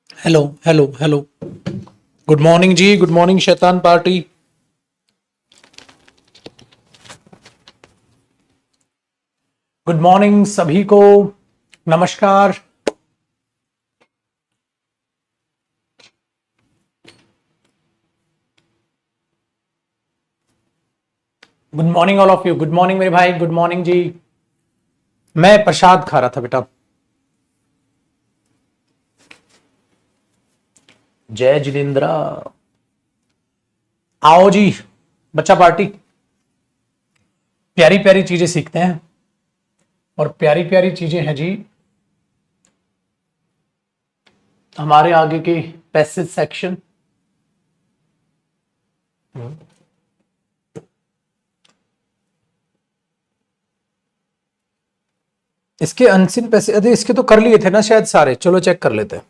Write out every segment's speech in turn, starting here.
Hello hello hello. Good morning ji, good morning शैतान पार्टी। Good morning सभी को, नमस्कार। Good morning all of you, good morning मेरे भाई, गुड मॉर्निंग जी। मैं प्रसाद खा रहा था बेटा। जय जितेंद्र। आओ जी, बच्चा पार्टी। प्यारी प्यारी चीजें सीखते हैं और प्यारी प्यारी चीजें हैं जी हमारे आगे के पैसेज सेक्शन। इसके अनसिन पैसे, अरे इसके तो कर लिए थे ना शायद सारे, चलो चेक कर लेते हैं।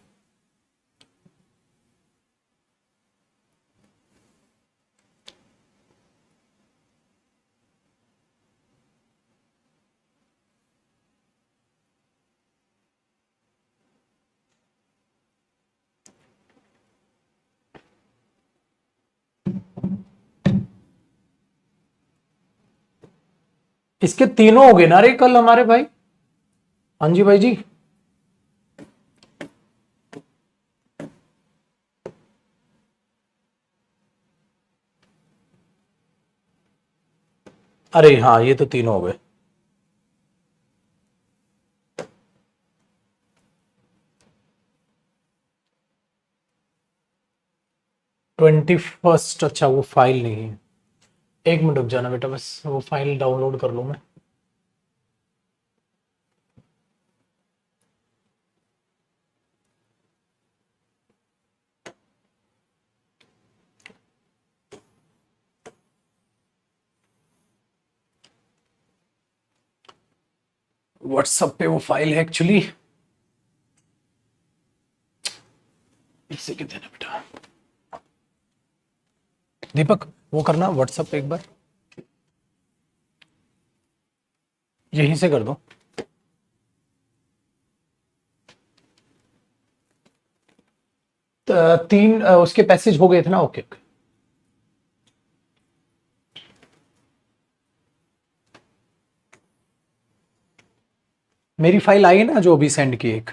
इसके तीनों हो गए ना रे कल हमारे भाई। हाँ जी भाई जी। अरे हाँ, ये तो तीनों हो गए। ट्वेंटी फर्स्ट, अच्छा वो फाइल नहीं है। एक मिनट रुक जाना बेटा, बस वो फाइल डाउनलोड कर लूं मैं। व्हाट्सएप पे वो फाइल है एक्चुअली। इसे के देना बेटा। दीपक वो करना व्हाट्सएप पे एक बार, यहीं से कर दो। तीन उसके पैसेज हो गए थे ना। Okay okay. मेरी फाइल आई है ना जो अभी सेंड की एक।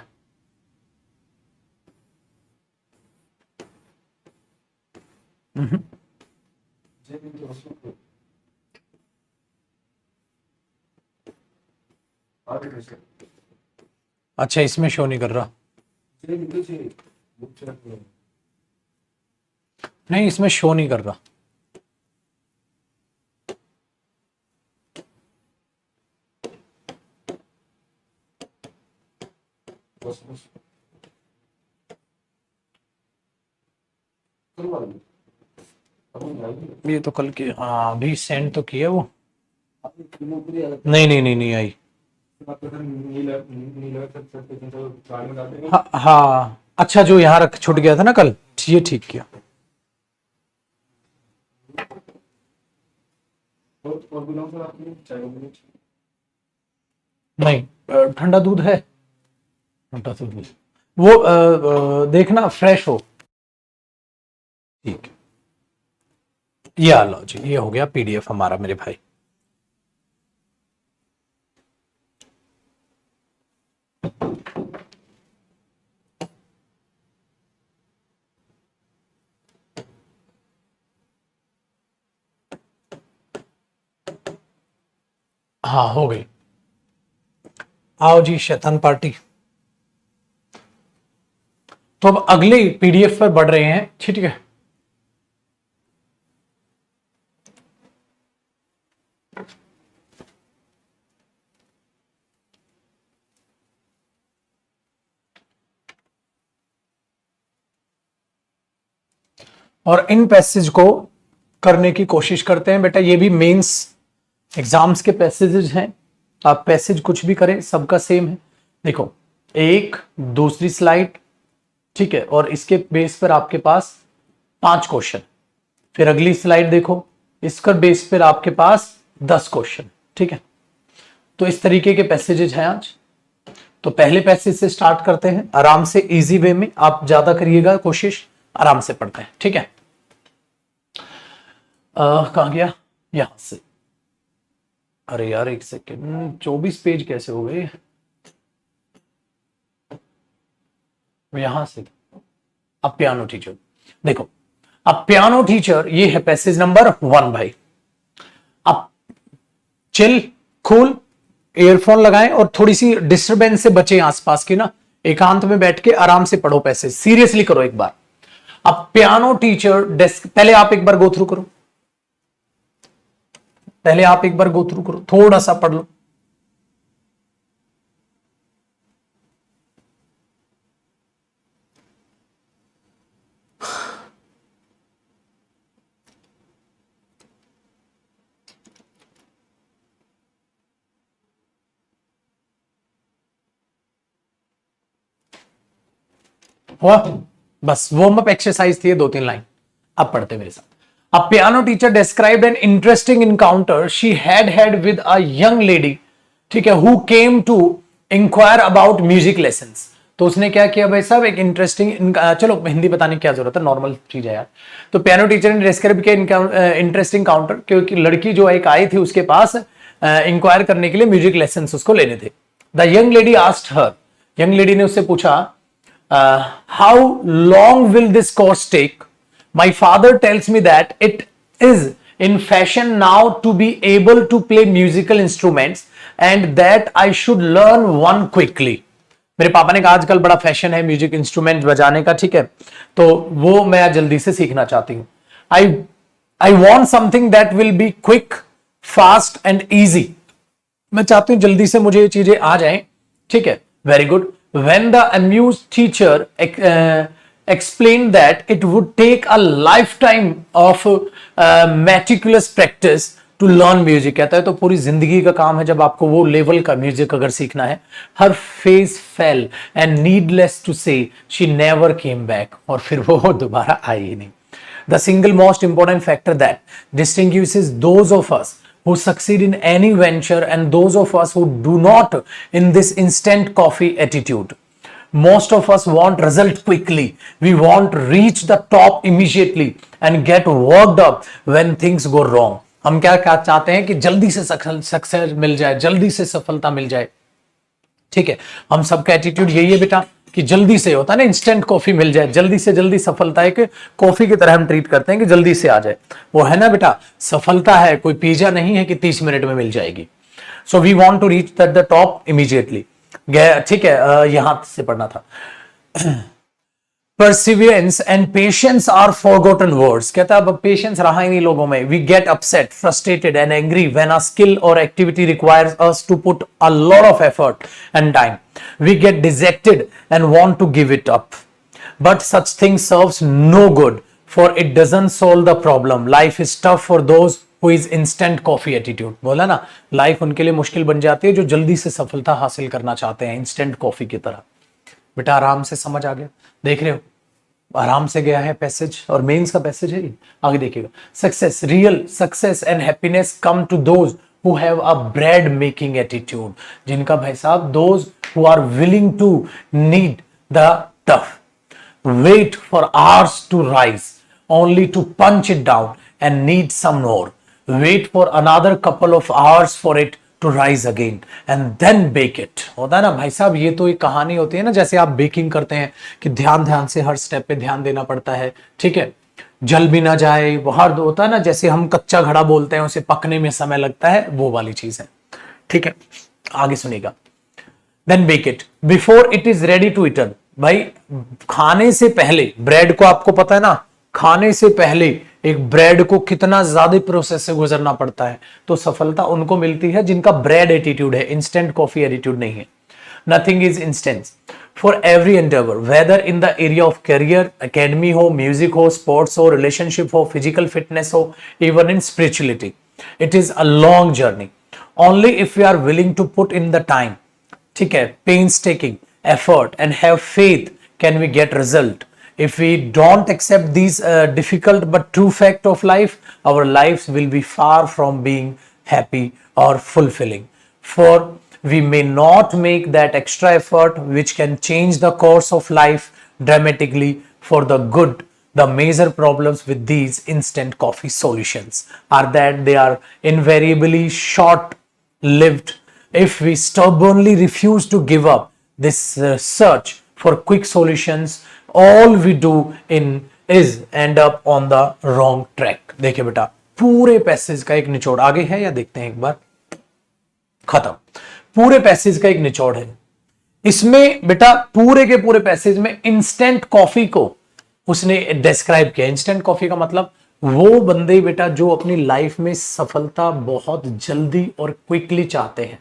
अच्छा इसमें शो नहीं कर रहा। नहीं इसमें शो नहीं कर रहा। ये तो कल की, हाँ अभी सेंड तो किया वो। नहीं नहीं नहीं नहीं आई। हाँ हाँ, अच्छा जो यहाँ रख छूट गया था ना कल, ये ठीक किया। नहीं ठंडा दूध है। ठंडा दूध नहीं। वो देखना फ्रेश हो। ठीक है, ये आ लो जी, ये हो गया पीडीएफ हमारा मेरे भाई। हाँ हो गई। आओ जी शैतान पार्टी। तो अब अगले पीडीएफ पर बढ़ रहे हैं, ठीक है। और इन पैसेज को करने की कोशिश करते हैं बेटा। ये भी मेंस एग्जाम्स के पैसेजेस हैं। आप पैसेज कुछ भी करें सबका सेम है। देखो एक दूसरी स्लाइड, ठीक है, और इसके बेस पर आपके पास 5 क्वेश्चन। फिर अगली स्लाइड देखो, इसका बेस पर आपके पास 10 क्वेश्चन, ठीक है। तो इस तरीके के पैसेजेस हैं आज। तो पहले पैसेज से स्टार्ट करते हैं, आराम से, इजी वे में। आप ज्यादा करिएगा कोशिश, आराम से पढ़ते हैं, ठीक है। कहां गया, यहां से। अरे यार एक सेकेंड, 24 पेज कैसे हो गए यहां से। अब पियानो टीचर देखो, अब पियानो टीचर ये है पैसेज नंबर 1 भाई। अब चिल, कूल, ईयरफोन लगाएं और थोड़ी सी डिस्टरबेंस से बचे आसपास की ना, एकांत में बैठ के आराम से पढ़ो पैसेज, सीरियसली करो एक बार। अब पियानो टीचर डेस्क, पहले आप एक बार गो थ्रू करो, पहले आप एक बार गो थ्रू करो, थोड़ा सा पढ़ लो। हुआ, बस वार्म अप एक्सरसाइज थी, 2-3 लाइन। अब पढ़ते मेरे साथ। A piano teacher described an interesting encounter she had with a young lady, ठीक है, who came to inquire about music lessons। तो उसने क्या किया भाई साहब, एक इंटरेस्टिंग, चलो हिंदी बताने की क्या जरूरत है, नॉर्मल चीज है यार। तो पियानो टीचर ने डिस्क्राइब किया इंटरेस्टिंग काउंटर, क्योंकि लड़की जो एक आई थी उसके पास इंक्वायर करने के लिए म्यूजिक लेसन उसको लेने थे। The young lady asked her, young lady ने उससे पूछा, how long will this course take? My father tells me that it is in fashion now to be able to play musical instruments and that I should learn one quickly। मेरे पापा ने कहा आजकल बड़ा fashion है music instrument बजाने का, ठीक है, तो वो मैं जल्दी से सीखना चाहती हूँ। I want something that will be quick, fast and easy। मैं चाहती हूँ जल्दी से मुझे ये चीजें आ जाएं, ठीक है, very good. When the amused teacher explained that it would take a lifetime of meticulous practice to learn music, कहता है तो पूरी जिंदगी का काम है जब आपको वो लेवल का म्यूजिक अगर सीखना है। Her face fell and needless to say she never came back, और फिर वो दोबारा आई ही नहीं। The single most important factor that distinguishes those of us who succeed in any venture and those of us who do not in this instant coffee attitude। Most of us want result quickly. We want to reach the top immediately and get worked up when things go wrong। हम क्या चाहते हैं कि जल्दी से success मिल जाए, जल्दी से सफलता मिल जाए, ठीक है। हम सबका एटीट्यूड यही है बेटा कि जल्दी से होता है ना, इंस्टेंट कॉफी मिल जाए, जल्दी से जल्दी सफलता है कि कॉफी की तरह हम ट्रीट करते हैं कि जल्दी से आ जाए। वो है ना बेटा, सफलता है कोई पिज्जा नहीं है कि 30 मिनट में मिल जाएगी। So we want to reach the top immediately, ठीक है, यहां से पढ़ना था। Perseverance and patience are forgotten words। कहता है अब पेशेंस रहा ही नहीं लोगों में। We get upset, frustrated and angry when a skill or activity requires us to put a lot of effort and time। We get dejected and want to give it up, but such thing serves no good for it doesn't solve the problem। Life is tough for those who is instant coffee attitude। बोला ना, life उनके लिए मुश्किल बन जाती है जो जल्दी से सफलता हासिल करना चाहते हैं इंस्टेंट कॉफी की तरह। बेटा आराम से समझ आ गया, देख रहे हो आराम से गया है पैसेज, और मेंस का पैसेज है, आगे देखिएगा। Success, real success and happiness come to those who have a bread making attitude. जिनका भाई साहब, those who are willing to knead the tough, wait for hours to rise only to punch it down and need some more, wait for another couple of hours for it to rise again and then bake it। होता है ना भाई साहब, ये तो एक कहानी होती है ना, जैसे आप बेकिंग करते हैं कि ध्यान से हर स्टेप पे ध्यान देना पड़ता है, ठीक है, जल भी ना जाए, बाहर होता है ना, जैसे हम कच्चा घड़ा बोलते हैं उसे पकने में समय लगता है, वो वाली चीज है, ठीक है। आगे सुनिएगा। Then bake it before it is ready to eaten. भाई खाने से पहले, ब्रेड को आपको पता है ना, खाने से पहले एक ब्रेड को कितना ज्यादा प्रोसेस से गुजरना पड़ता है। तो सफलता उनको मिलती है जिनका ब्रेड एटीट्यूड है, इंस्टेंट कॉफी एटीट्यूड नहीं है। Nothing is instant for every endeavour, whether in the area of career, academy हो, म्यूजिक हो, स्पोर्ट्स हो, रिलेशनशिप हो, फिजिकल फिटनेस हो, even in spirituality. It is a long journey. Only if you are willing to put in the time, ठीक है, painstaking effort and have faith can we get result। If we don't accept these difficult but true fact of life, our lives will be far from being happy or fulfilling। For we may not make that extra effort which can change the course of life dramatically for the good. The major problems with these instant coffee solutions are that they are invariably short lived. If we stubbornly refuse to give up this search for quick solutions, all we do in is end up on the wrong track. देखिए बेटा, पूरे passage का एक निचोड़ आगे है या देखते हैं एक बार, खत्म। पूरे पैसेज का एक निचोड़ है इसमें बेटा, पूरे के पूरे पैसेज में इंस्टेंट कॉफी को उसने डिस्क्राइब किया। इंस्टेंट कॉफी का मतलब वो बंदे बेटा जो अपनी लाइफ में सफलता बहुत जल्दी और क्विकली चाहते हैं,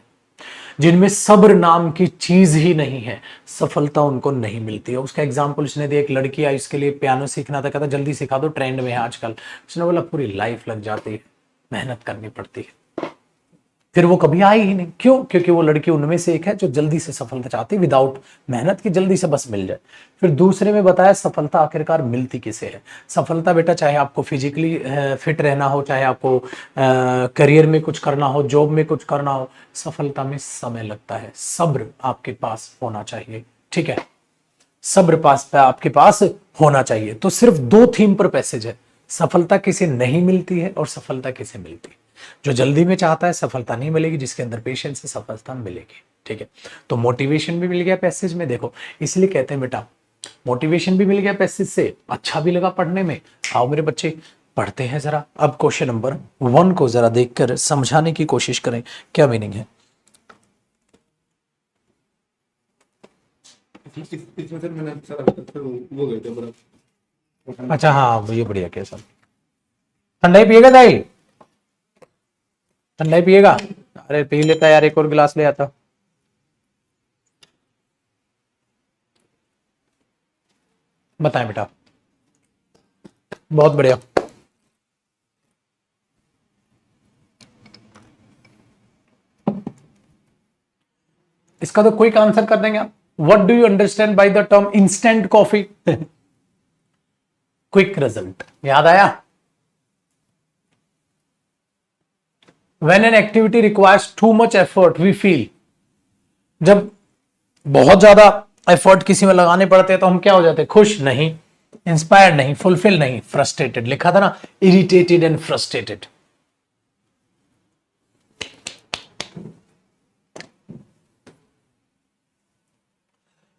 जिनमें सब्र नाम की चीज ही नहीं है, सफलता उनको नहीं मिलती है। उसका एग्जांपल उसने दिया, एक लड़की आई, उसके लिए पियानो सीखना था, कहता जल्दी सिखा दो, ट्रेंड में है आजकल। उसने बोला पूरी लाइफ लग जाती है, मेहनत करनी पड़ती है, फिर वो कभी आई ही नहीं। क्यों? क्योंकि वो लड़की उनमें से एक है जो जल्दी से सफलता चाहती, विदाउट मेहनत की, जल्दी से बस मिल जाए। फिर दूसरे में बताया सफलता आखिरकार मिलती किसे है। सफलता बेटा चाहे आपको फिजिकली फिट रहना हो, चाहे आपको करियर में कुछ करना हो, जॉब में कुछ करना हो, सफलता में समय लगता है। सब्र आपके पास होना चाहिए, ठीक है, सब्र आपके पास होना चाहिए। तो सिर्फ दो थीम पर पैसेज है, सफलता किसे नहीं मिलती है और सफलता किसे मिलती है। जो जल्दी में चाहता है सफलता नहीं मिलेगी, जिसके अंदर पेशेंस है सफलता मिलेगी, ठीक है। तो मोटिवेशन भी मिल गया पैसेज में, देखो इसलिए कहते हैं बेटा मोटिवेशन भी मिल गया पैसेज से, अच्छा भी लगा पढ़ने में। आओ मेरे बच्चे पढ़ते हैं जरा। अब क्वेश्चन नंबर 1 को जरा देखकर समझाने की कोशिश करें, क्या मीनिंग है। इसमें सर मैंने सर वो गए थे बड़ा। अच्छा हाँ, ये बढ़िया क्या सर, ठंडा ही पिएगा दाई, ठंडा ही पिएगा। अरे पी लेता यार, एक और गिलास ले आता। बताएं बेटा, बहुत बढ़िया। इसका तो क्विक आंसर कर देंगे आप। What do you understand by the term instant coffee? Quick result, याद आया? When an activity requires too much effort, we feel, जब बहुत ज्यादा एफर्ट किसी में लगाने पड़ते हैं तो हम क्या हो जाते हैं? खुश नहीं, इंस्पायर्ड नहीं, फुलफिल नहीं, फ्रस्ट्रेटेड। लिखा था ना, irritated and frustrated.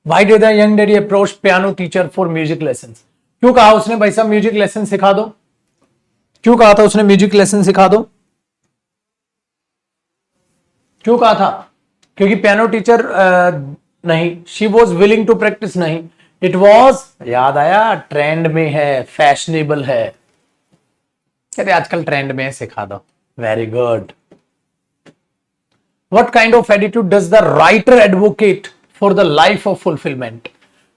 Why did the young lady approach piano teacher for music lessons? क्यों कहा उसने भाई साहब म्यूजिक लेसन सिखा दो? क्यों कहा था उसने म्यूजिक लेसन सिखा दो? क्यों कहा था? क्योंकि पियानो टीचर नहीं, she was willing to practise नहीं, इट वॉज, याद आया, ट्रेंड में है, फैशनेबल है, कहते आजकल ट्रेंड में है, सिखा दो। Very good. What kind of attitude does the writer advocate for the life of fulfillment?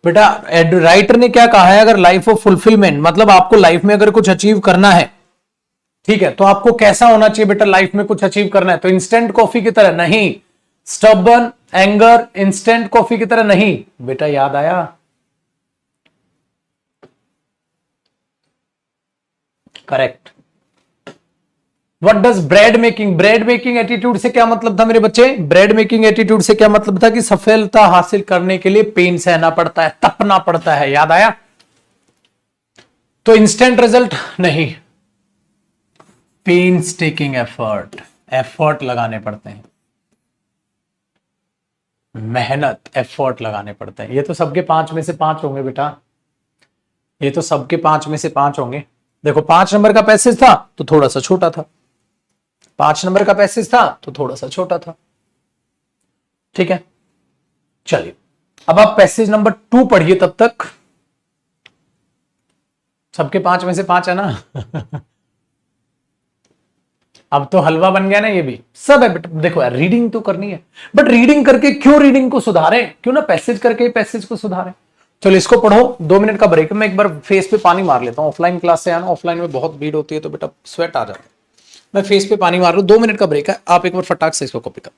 बेटा राइटर ने क्या कहा है, अगर लाइफ ऑफ फुलफिलमेंट मतलब आपको लाइफ में अगर कुछ अचीव करना है, ठीक है, तो आपको कैसा होना चाहिए बेटा? लाइफ में कुछ अचीव करना है तो इंस्टेंट कॉफी की तरह नहीं, स्टबर्न एंगर इंस्टेंट कॉफी की तरह नहीं बेटा, याद आया? Correct. What does bread making, bread making attitude से क्या मतलब था मेरे बच्चे? ब्रेड मेकिंग एटीट्यूड से क्या मतलब था कि सफलता हासिल करने के लिए पेन सहना पड़ता है, तपना पड़ता है, याद आया? तो इंस्टेंट रिजल्ट नहीं, पेन्स टेकिंग एफर्ट, एफर्ट लगाने पड़ते हैं, मेहनत, एफर्ट लगाने पड़ते हैं। ये तो सबके 5 में से 5 होंगे बेटा, ये तो सबके 5 में से 5 होंगे। देखो 5 नंबर का पैसेज था तो थोड़ा सा छोटा था, 5 नंबर का पैसेज था तो थोड़ा सा छोटा था, ठीक है। चलिए अब आप पैसेज नंबर 2 पढ़िए, तब तक सबके 5 में से 5 है ना। अब तो हलवा बन गया ना, ये भी सब है बेटा। देखो यार, रीडिंग तो करनी है, बट रीडिंग करके क्यों रीडिंग को सुधारें? क्यों ना पैसेज करके पैसेज को सुधारें। चलो इसको पढ़ो, 2 मिनट का ब्रेक। मैं एक बार फेस पे पानी मार लेता हूं, ऑफलाइन क्लास से आना, ऑफलाइन में बहुत भीड़ होती है तो बेटा स्वेट आ जाता है। मैं फेस पे पानी मार लूं, 2 मिनट का ब्रेक है, आप एक बार फटाक से इसको कॉपी कर।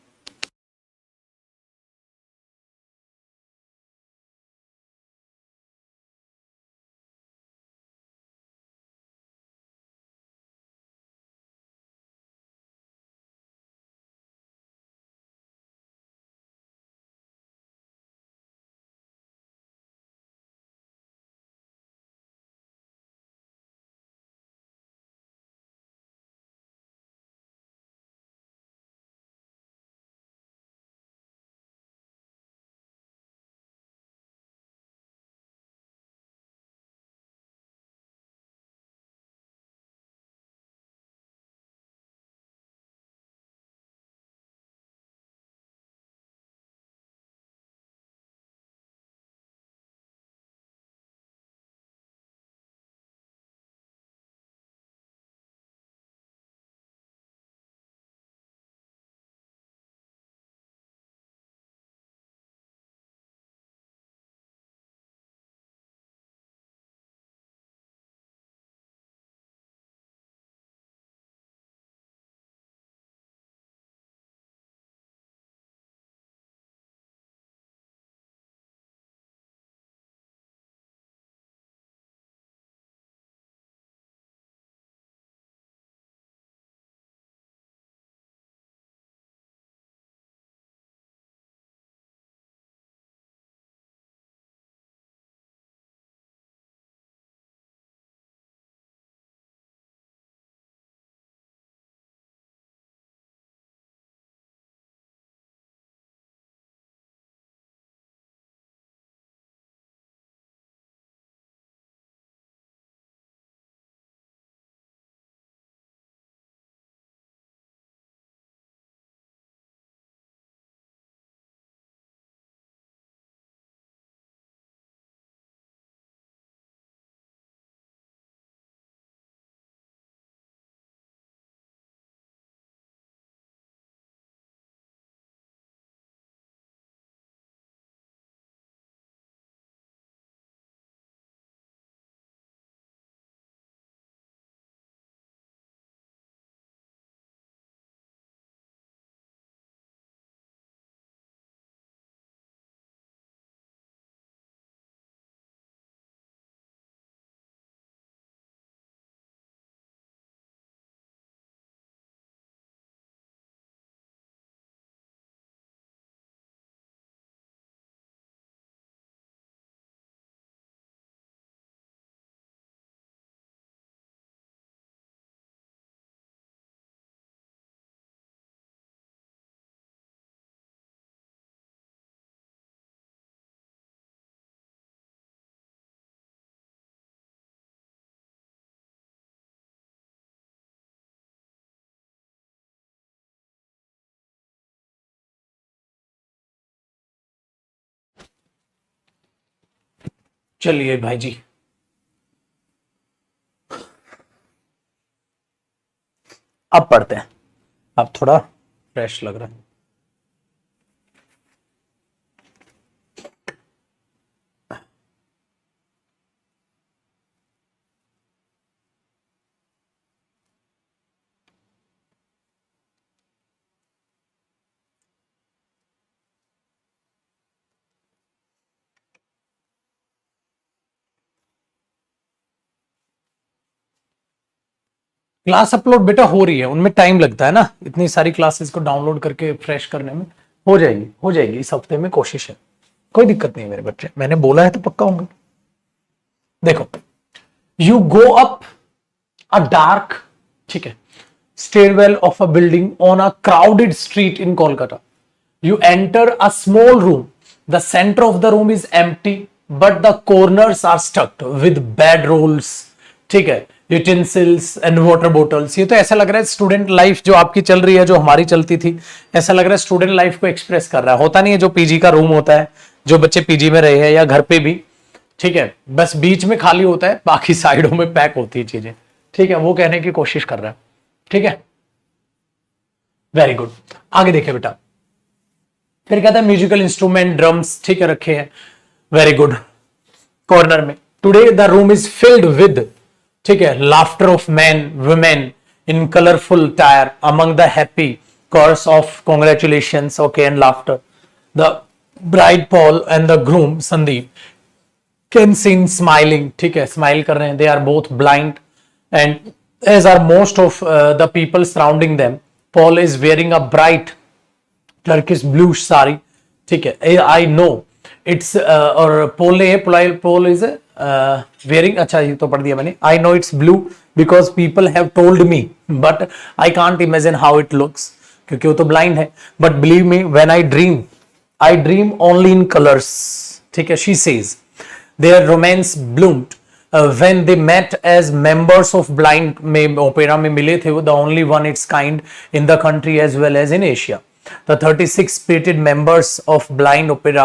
चलिए भाई जी, अब पढ़ते हैं। अब थोड़ा फ्रेश लग रहा है। क्लास अपलोड बेटा हो रही है, उनमें टाइम लगता है ना, इतनी सारी क्लासेस को डाउनलोड करके फ्रेश करने में। हो जाएगी, हो जाएगी, इस हफ्ते में कोशिश है, कोई दिक्कत नहीं है मेरे बच्चे, मैंने बोला है तो पक्का होंगे। देखो, you go up a dark, ठीक है, stairwell of a building on a crowded street in Kolkata. You enter a small room. The center of the room is empty, but the corners are stuffed with bedrolls. ठीक है, utensils and water bottles. ये तो ऐसा लग रहा है student life जो आपकी चल रही है, जो हमारी चलती थी, ऐसा लग रहा है स्टूडेंट लाइफ को एक्सप्रेस कर रहा है। होता नहीं है जो पीजी का रूम होता है, जो बच्चे पीजी में रहे हैं या घर पे भी, ठीक है, बस बीच में खाली होता है, बाकी साइडों में पैक होती है चीजें, ठीक है, वो कहने की कोशिश कर रहा है। ठीक है, वेरी गुड। आगे देखिए बेटा, फिर कहता है म्यूजिकल इंस्ट्रूमेंट, ड्रम्स, ठीक है, रखे हैं, वेरी गुड, कॉर्नर में। Today the room is filled with, ठीक है, laughter of man women in colourful tyre among the happy course of congratulations, okay, and laughter. The bride Paul and the groom Sandeep can seen smiling, ठीक है, smile कर रहे हैं। They are both blind and as are most of the people surrounding them. Paul is wearing a bright Turkish blue sari, ठीक है, I know it's और Paul is wearing, अच्छा ये तो पढ़ दिया मैंने, I know it's blue because people have told me but I can't imagine how it looks, क्योंकि वो तो blind है, but believe me when I dream only in colors, ठीक है, she says their romance bloomed when they met as members of blind में opera में मिले थे, the only one its kind in the country as well as in Asia. The 36 spirited members of blind opera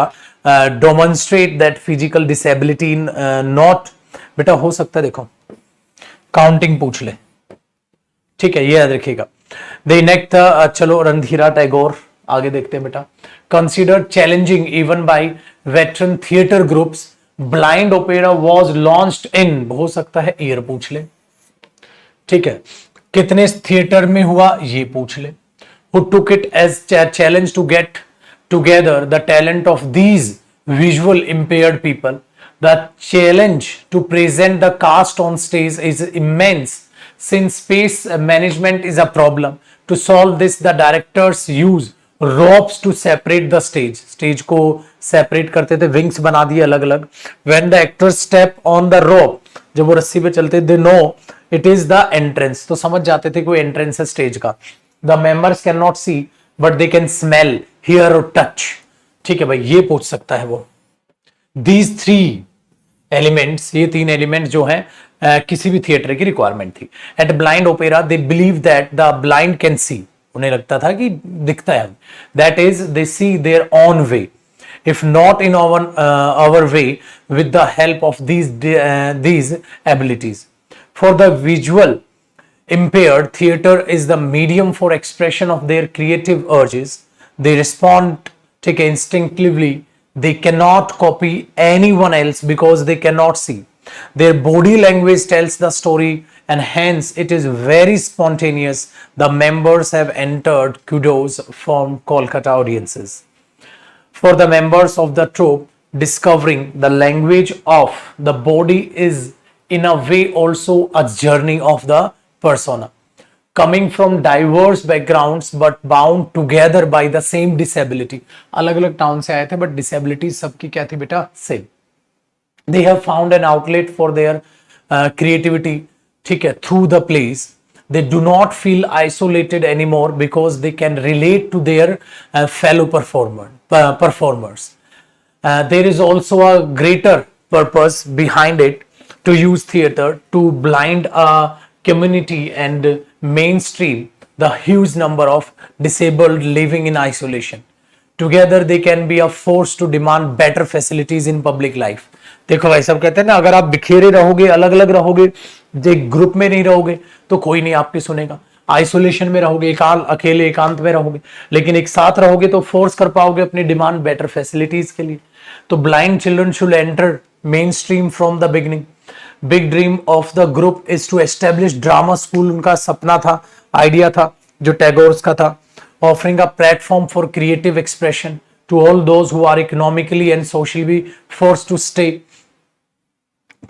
demonstrate that physical disability in not, बेटा हो सकता है, देखो counting पूछ ले, ठीक है, ये याद रखिएगा। They enact the, चलो रणधीरा टैगोर, आगे देखते हैं बेटा। Considered challenging even by veteran theatre groups, blind opera was launched in, हो सकता है ईयर पूछ ले, ठीक है, कितने थिएटर में हुआ ये पूछ ले। Who took it as challenge to get together the talent of these visual impaired people. The challenge to present the cast on stage is immense since space management is a problem. To solve this, the directors use ropes to separate the stage. Stage को separate करते थे, wings बना दिए अलग अलग। When the actors step on the rope, जब वो रस्सी पे चलते, they know it is the entrance, तो समझ जाते थे कोई entrance है stage का। The members cannot see but they can smell, hear or touch, ठीक है भाई, ये पूछ सकता है वो। These three elements, ये तीन एलिमेंट जो हैं किसी भी थिएटर की रिक्वायरमेंट थी। At blind opera they believe that the blind can see, उन्हें लगता था कि दिखता है, that is they see there on way, if not in our way, with the help of these abilities. For the visual impaired, theater is the medium for expression of their creative urges. They respond, take instinctively. They cannot copy anyone else because they cannot see. Their body language tells the story and hence it is very spontaneous. The members have entered kudos from Kolkata audiences. For the members of the troupe, discovering the language of the body is in a way also a journey of the persona. Coming from diverse backgrounds but bound together by the same disability. अलग अलग town से आए थे but disability सबकी क्या थी बेटा, same. They have found an outlet for their creativity, ठीक है, through the plays. They do not feel isolated anymore because they can relate to their fellow performers. There is also a greater purpose behind it, to use theater to blind a community and mainstream the huge number of disabled living in isolation. Together they can be a force to demand better facilities in public life. देखो भाई सब कहते हैं ना, अगर आप बिखेरे रहोगे, अलग अलग रहोगे, ग्रुप में नहीं रहोगे तो कोई नहीं आपकी सुनेगा। आइसोलेशन में रहोगे, अकेले एकांत में रहोगे, लेकिन एक साथ रहोगे तो फोर्स कर पाओगे अपनी डिमांड बेटर फैसिलिटीज के लिए। तो blind children should enter main stream from the beginning. Big dream of the group is to establish drama school, उनका सपना था, आइडिया था जो टैगोर्स का था। Offering a platform for creative expression to all those who are economically and socially force to stay.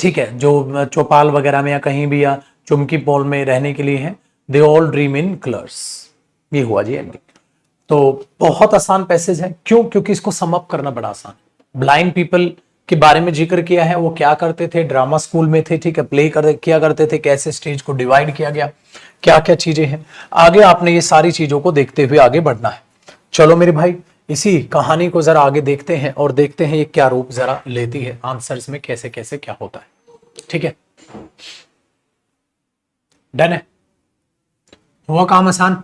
ठीक है, जो चौपाल वगैरह में या कहीं भी या चुमकी पोल में रहने के लिए है, they all dream in colours. ये हुआ जी एंडिंग। तो बहुत आसान पैसेज है, क्यों? क्योंकि इसको सम अप करना बड़ा आसान है। ब्लाइंड पीपल के बारे में जिक्र किया है, वो क्या करते थे, ड्रामा स्कूल में थे, ठीक है, किया करते थे, कैसे स्टेज को डिवाइड किया गया, क्या क्या चीजें हैं। आगे आपने ये सारी चीजों को देखते हुए आगे बढ़ना है। चलो मेरे भाई, इसी कहानी को जरा आगे देखते हैं और देखते हैं ये क्या रूप जरा लेती है, आंसर्स में कैसे कैसे क्या होता है। ठीक है, डन है, हुआ काम आसान।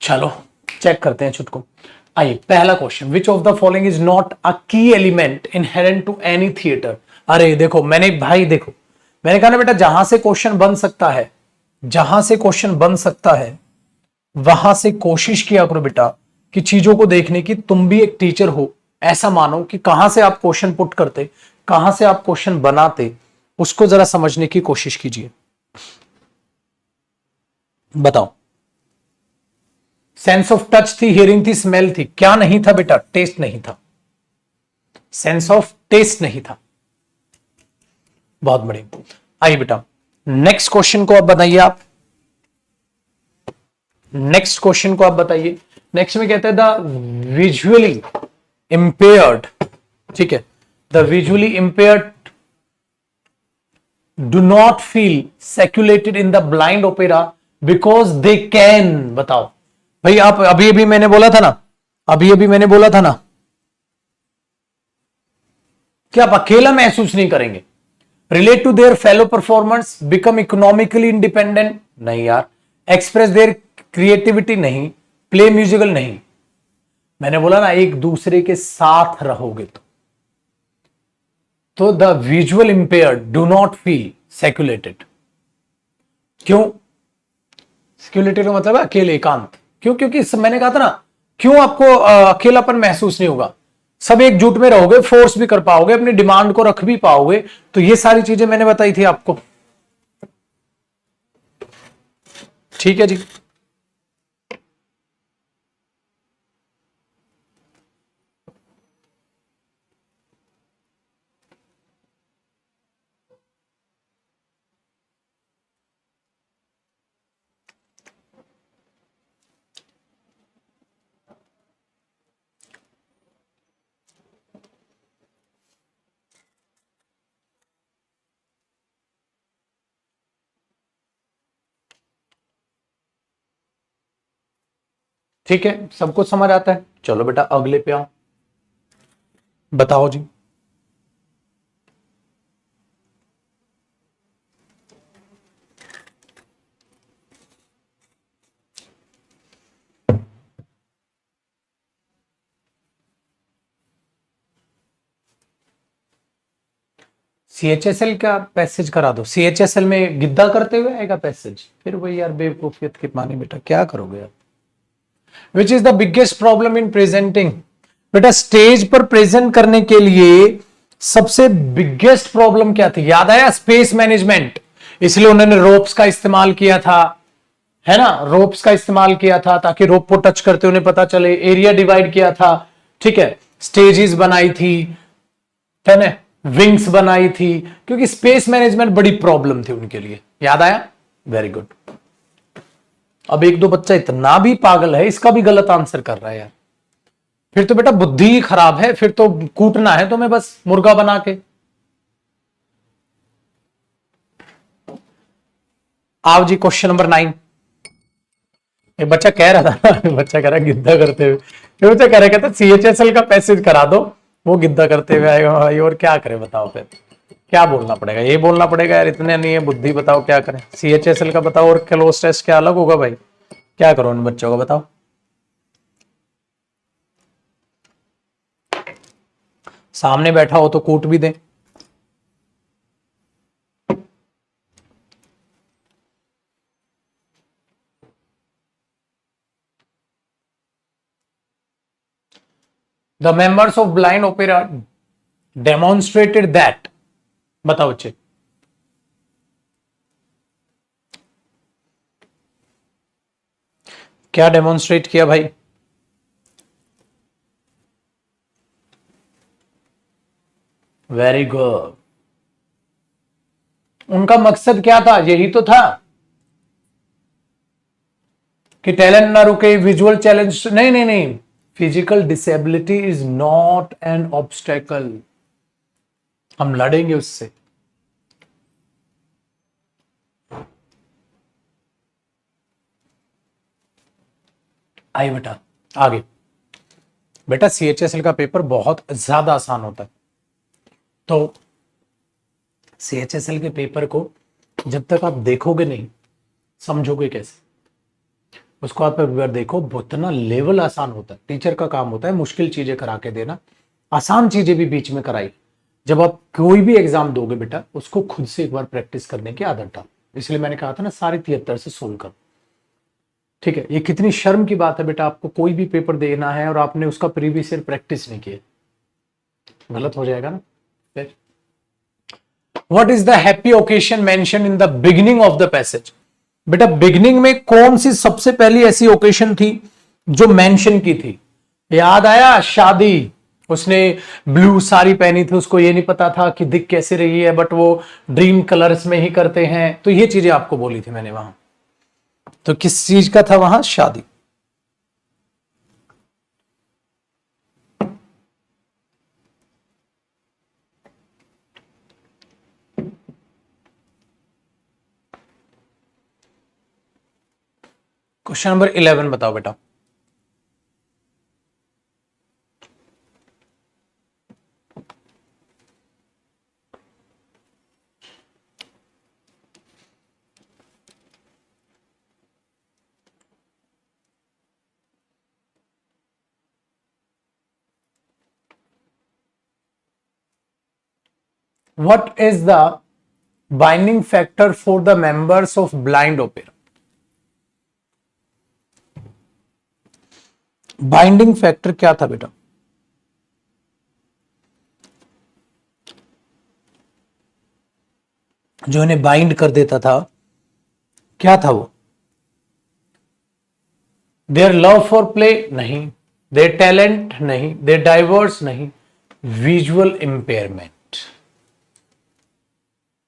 चलो चेक करते हैं छुटको। आइए, पहला question, which of the following is not a key element inherent to any theatre. अरे देखो मैंने कहा ना बेटा, जहां से क्वेश्चन बन सकता है, जहां से क्वेश्चन बन सकता है वहां से कोशिश किया करो बेटा कि चीजों को देखने की। तुम भी एक टीचर हो, ऐसा मानो कि कहां से आप क्वेश्चन पुट करते, कहां से आप क्वेश्चन बनाते, उसको जरा समझने की कोशिश कीजिए। बताओ, सेंस ऑफ टच थी, हियरिंग थी, स्मेल थी, क्या नहीं था बेटा? टेस्ट नहीं था, सेंस ऑफ टेस्ट नहीं था। बहुत बढ़िया। आइए बेटा, नेक्स्ट क्वेश्चन को आप बताइए। आप नेक्स्ट क्वेश्चन को आप बताइए। नेक्स्ट में कहते हैं द विजुअली इंपेयर्ड, ठीक है, the visually impaired do not feel secluded in the blind opera because they can. बताओ भाई, आप अभी मैंने बोला था ना, मैंने बोला था ना कि आप अकेला महसूस नहीं करेंगे। Relate to their fellow performers, become economically independent, नहीं यार। एक्सप्रेस देयर क्रिएटिविटी, नहीं। प्ले म्यूजिकल, नहीं। मैंने बोला ना एक दूसरे के साथ रहोगे तो the visual impaired do not feel secluded. क्यों सेक्युलेटेड का मतलब है अकेले, एकांत। क्यों? क्योंकि मैंने कहा था ना, क्यों आपको अकेलापन महसूस नहीं होगा? सब एकजुट में रहोगे, फोर्स भी कर पाओगे, अपनी डिमांड को रख भी पाओगे। तो ये सारी चीजें मैंने बताई थी आपको। ठीक है जी, ठीक है, सब कुछ समझ आता है। चलो बेटा अगले पे आओ, बताओ जी। CHSL का पैसेज करा दो। CHSL में गिद्दा करते हुए आएगा पैसेज, फिर वही यार बेवकूफियत की मानी बेटा, क्या करोगे आप? Which is the biggest problem in presenting. बेटा स्टेज पर प्रेजेंट करने के लिए सबसे बिगेस्ट प्रॉब्लम क्या थी? याद आया? Space management. इसलिए उन्होंने रोप्स का इस्तेमाल किया था, है ना, रोप्स का इस्तेमाल किया था ताकि रोप को टच करते उन्हें पता चले। एरिया डिवाइड किया था, ठीक है, स्टेजेस बनाई थी, है ना, विंग्स बनाई थी, क्योंकि स्पेस मैनेजमेंट बड़ी प्रॉब्लम थी उनके लिए। याद आया? Very good. अब एक दो बच्चा इतना भी पागल है, इसका भी गलत आंसर कर रहा है यार। फिर तो बेटा बुद्धि ही खराब है, फिर तो कूटना है तुम्हें बस मुर्गा बना के। आओ जी, क्वेश्चन नंबर 9। एक बच्चा कह रहा था ना, बच्चा कह रहा गिद्दा करते हुए, ये बच्चा कह रहा कहता CHSL का पैसेज करा दो, वो गिद्दा करते हुए आएगा भाई, और क्या करे बताओ फिर। क्या बोलना पड़ेगा? ये बोलना पड़ेगा यार, इतने नहीं है बुद्धि, बताओ क्या करें? CHSL का बताओ और क्लोज टेस्ट क्या अलग होगा भाई? क्या करो इन बच्चों का बताओ? सामने बैठा हो तो कूट भी दे। The members of blind opera demonstrated that, बताओ बच्चे। क्या डेमोन्स्ट्रेट किया भाई? Very good. उनका मकसद क्या था? यही तो था कि टैलेंट ना रुके, विजुअल चैलेंज नहीं नहीं नहीं, physical disability is not an obstacle, हम लड़ेंगे उससे। आइए बेटा आगे। बेटा CHSL का पेपर बहुत ज्यादा आसान होता है, तो CHSL के पेपर को जब तक आप देखोगे नहीं समझोगे कैसे? उसको आप एक बार देखो, उतना लेवल आसान होता है। टीचर का काम होता है मुश्किल चीजें करा के देना, आसान चीजें भी बीच में कराई। जब आप कोई भी एग्जाम दोगे बेटा, उसको खुद से एक बार प्रैक्टिस करने की आदत डालो। इसलिए मैंने कहा था ना, सारे 73 से सोल्व करो। ठीक है? ये कितनी शर्म की बात है बेटा, आपको कोई भी पेपर देना है और आपने उसका प्रीवियस ईयर प्रैक्टिस नहीं किया, गलत हो जाएगा ना फिर। What is the happy occasion mention in the beginning of the passage? बेटा बिगिनिंग में कौन सी सबसे पहली ऐसी ओकेशन थी जो मेंशन की थी? याद आया? शादी। उसने ब्लू साड़ी पहनी थी, उसको ये नहीं पता था कि दिख कैसे रही है, बट वो ड्रीम कलर्स में ही करते हैं। तो ये चीजें आपको बोली थी मैंने वहां। तो किस चीज का था वहां? शादी। क्वेश्चन नंबर 11 बताओ बेटा। What is the binding factor for the members of blind opera? Binding factor क्या था बेटा? जो इन्हें बाइंड कर देता था, क्या था वो? Their love for play? नहीं। Their talent? नहीं। Their diverse? नहीं। Visual impairment.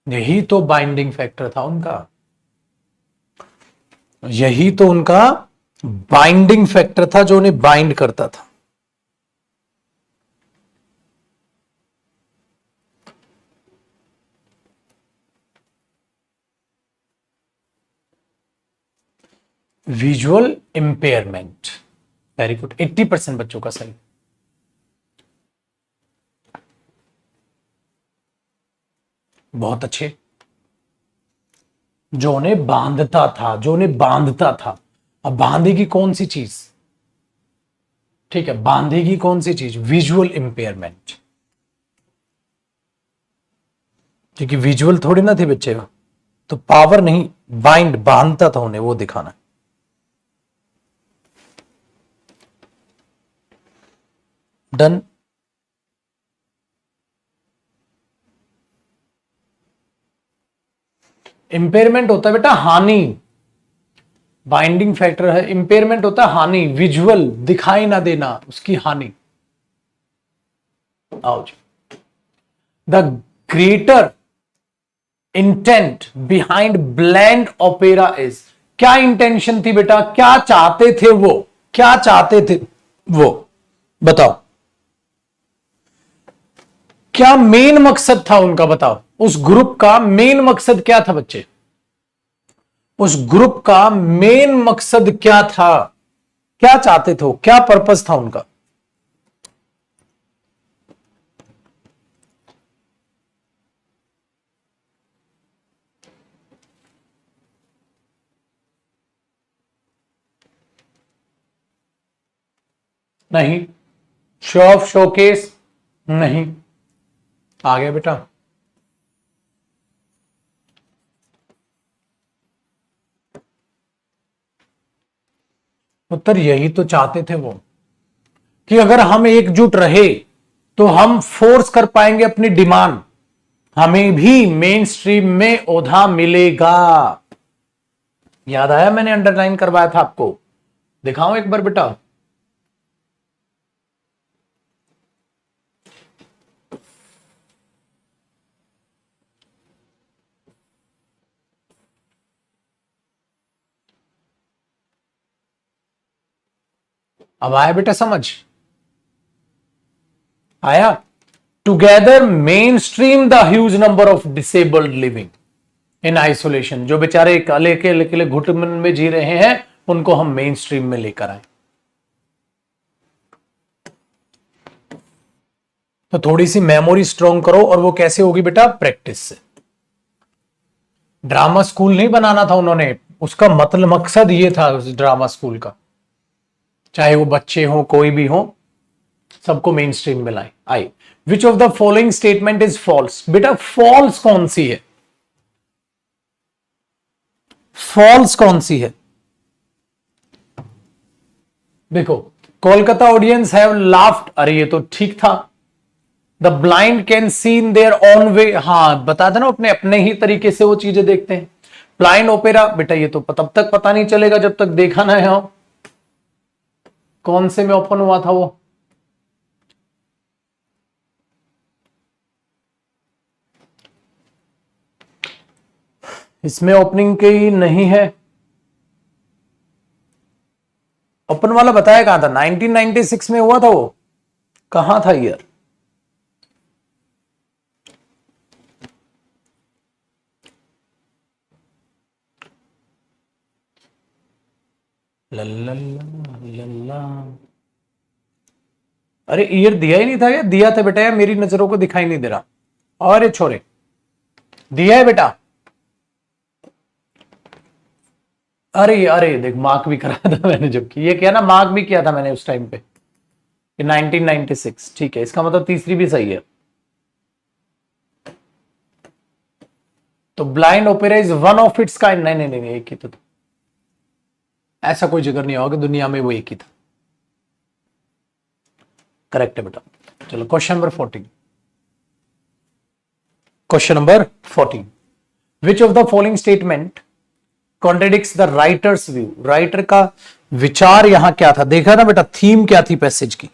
यही तो बाइंडिंग फैक्टर था उनका, यही तो उनका बाइंडिंग फैक्टर था जो उन्हें बाइंड करता था। Visual impairment. वेरी गुड, 80% बच्चों का सही। बहुत अच्छे। जो उन्हें बांधता था, जो उन्हें बांधता था। अब बांधेगी कौन सी चीज? ठीक है, बांधेगी कौन सी चीज? Visual impairment. क्योंकि विजुअल थोड़ी ना थे बच्चे का, तो पावर नहीं, बाइंड, बांधता था उन्हें, वो दिखाना। डन। इंपेयरमेंट होता है बेटा हानि, बाइंडिंग फैक्टर है। इंपेयरमेंट होता है हानि, विजुअल दिखाई ना देना, उसकी हानि। आओ जी। The greater intent behind blind opera is, क्या इंटेंशन थी बेटा? क्या चाहते थे वो? क्या चाहते थे वो? बताओ, क्या मेन मकसद था उनका? बताओ, उस ग्रुप का मेन मकसद क्या था बच्चे? उस ग्रुप का मेन मकसद क्या था? क्या चाहते थे? क्या पर्पस था उनका? नहीं। शो ऑफ शोकेस, नहीं। आ गया बेटा। उत्तर यही तो चाहते थे वो, कि अगर हम एकजुट रहे तो हम फोर्स कर पाएंगे अपनी डिमांड, हमें भी मेन स्ट्रीम में ओधा मिलेगा। याद आया, मैंने अंडरलाइन करवाया था आपको, दिखाऊं एक बार बेटा। अब आया बेटा समझ, आया। Together main stream the huge number of disabled living in isolation, जो बेचारे अकेले अकेले घुटन में जी रहे हैं, उनको हम मेन स्ट्रीम में लेकर आए। तो थोड़ी सी मेमोरी स्ट्रॉन्ग करो, और वो कैसे होगी बेटा? प्रैक्टिस से। ड्रामा स्कूल नहीं बनाना था उन्होंने, उसका मतलब मकसद ये था उस ड्रामा स्कूल का, चाहे वो बच्चे हो कोई भी हो, सबको मेन स्ट्रीम में लाए। I which of the following statement is false? बेटा फॉल्स कौन सी है? फॉल्स कौन सी है? देखो, कोलकाता ऑडियंस हैव लाफ्ड, अरे ये तो ठीक था। The blind can C in their own way, हाँ बता देना, अपने अपने ही तरीके से वो चीजें देखते हैं। ब्लाइंड ओपेरा, बेटा ये तो तब तक पता नहीं चलेगा जब तक देखा ना है। कौन से में ओपन हुआ था वो? इसमें ओपनिंग की नहीं है। ओपन वाला बताया कहां था? 1996 में हुआ था वो, कहां था ईयर? लल्ला लल्ला, अरे ईयर दिया ही नहीं था या दिया था बेटा? यार मेरी नजरों को दिखाई नहीं दे रहा। और ये छोरे, दिया है बेटा? अरे अरे देख, मार्क भी कराया था मैंने, जबकि ये किया ना, मार्क भी किया था मैंने उस टाइम पे कि 1996। ठीक है, इसका मतलब तीसरी भी सही है। तो blind opera is one of its kind, नहीं नहीं नहीं, एक ही तो था। ऐसा कोई जिक्र नहीं होगा कि दुनिया में वो एक ही था। करेक्ट है बेटा। चलो question number 14। Question number 14, which of the following statement contradicts the writers view? Writer का विचार यहां क्या था? देखा ना बेटा, थीम क्या थी पैसेज की?